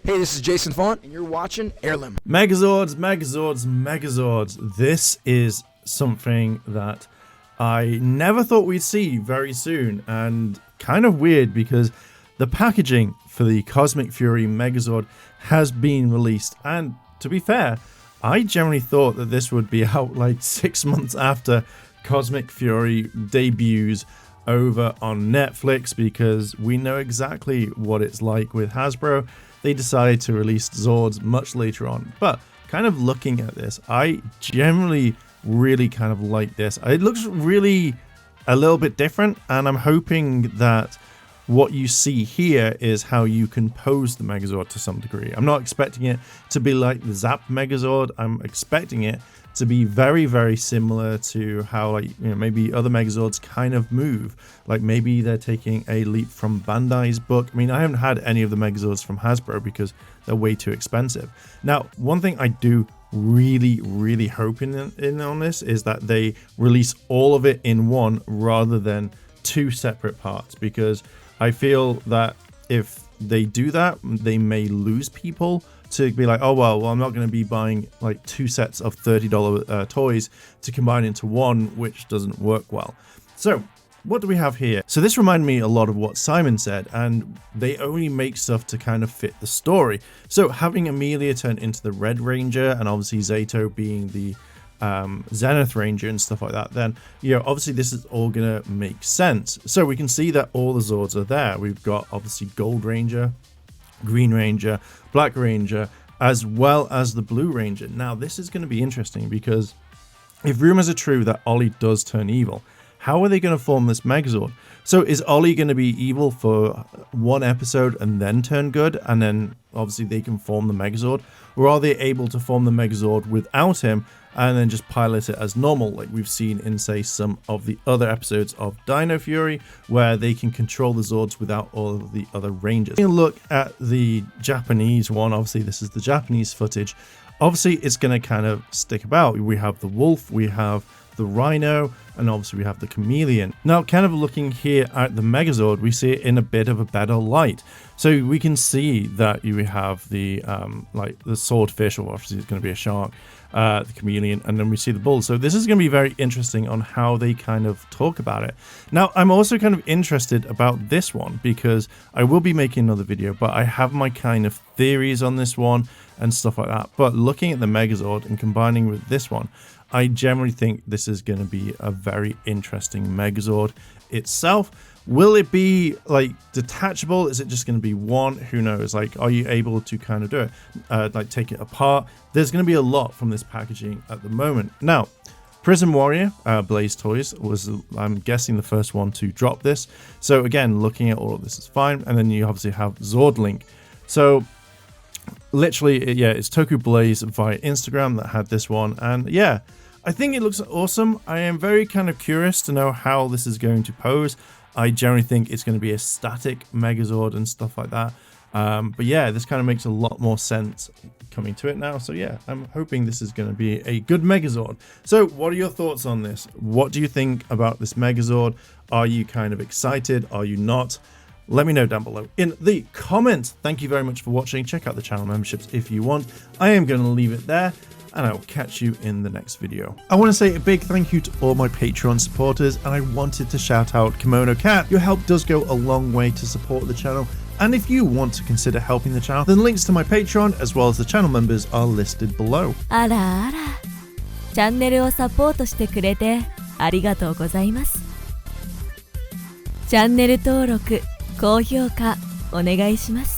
Hey, this is Jason Font, and you're watching Airlim. Megazords, Megazords, Megazords. This is something that I never thought we'd see very soon, and kind of weird because the packaging for the Cosmic Fury Megazord has been released, and to be fair, I generally thought that this would be out like 6 months after Cosmic Fury debuts over on Netflix, because we know exactly what it's like with Hasbro. They decided to release Zords much later on, but kind of looking at this, I generally really kind of like this. It looks really a little bit different, and I'm hoping that what you see here is how you can pose the Megazord to some degree. I'm not expecting it to be like the Zap Megazord. I'm expecting it to be very, very similar to how, like, you know, maybe other Megazords kind of move. Like maybe they're taking a leap from Bandai's book. I mean, I haven't had any of the Megazords from Hasbro because they're way too expensive. Now, one thing I do really hope in on this is that they release all of it in one rather than two separate parts, because I feel that if they do that, they may lose people to be like, oh, well, I'm not going to be buying like two sets of $30 toys to combine into one, which doesn't work well. So what do we have here? So this reminded me a lot of what Simon said, and they only make stuff to kind of fit the story. So having Amelia turn into the Red Ranger, and obviously Zato being the Zenith Ranger and stuff like that, then, you know, obviously this is all gonna make sense. So we can see that all the Zords are there. We've got obviously Gold Ranger, Green Ranger, Black Ranger, as well as the Blue Ranger. Now this is going to be interesting, because if rumors are true that Ollie does turn evil, how are they going to form this Megazord? So is Ollie going to be evil for one episode and then turn good, and then obviously they can form the Megazord? Or are they able to form the Megazord without him and then just pilot it as normal, like we've seen in, say, some of the other episodes of Dino Fury, where they can control the Zords without all of the other Rangers? You look at the Japanese one. Obviously this is the Japanese footage. Obviously it's going to kind of stick about. We have the wolf, we have the rhino, and obviously we have the chameleon. Now, kind of looking here at the Megazord, we see it in a bit of a better light. So we can see that you have the like the swordfish, or obviously it's going to be a shark, the chameleon, and then we see the bull. So this is going to be very interesting on how they kind of talk about it. Now, I'm also kind of interested about this one, because I will be making another video, but I have my kind of theories on this one and stuff like that. But looking at the Megazord and combining with this one, I generally think this is going to be a very interesting Megazord itself. Will it be like detachable? Is it just going to be one? Who knows? Like, are you able to kind of do it, like take it apart? There's going to be a lot from this packaging at the moment. Now, Prison Warrior, Blaze Toys, was, I'm guessing, the first one to drop this. So again, looking at all of this is fine. And then you obviously have Zord Link. So literally, yeah, it's Toku Blaze via Instagram that had this one, and yeah, I think it looks awesome. I am very kind of curious to know how this is going to pose. I generally think it's going to be a static Megazord and stuff like that. But yeah, this kind of makes a lot more sense coming to it now. So yeah, I'm hoping this is going to be a good Megazord. So what are your thoughts on this? What do you think about this Megazord? Are you kind of excited? Are you not? Let me know down below in the comments. Thank you very much for watching. Check out the channel memberships if you want. I am going to leave it there, and I will catch you in the next video. I want to say a big thank you to all my Patreon supporters, and I wanted to shout out Kimono Cat. Your help does go a long way to support the channel, and if you want to consider helping the channel, then links to my Patreon as well as the channel members are listed below. あらあら、チャンネルをサポートしてくれてありがとうございます。チャンネル登録、高評価お願いします。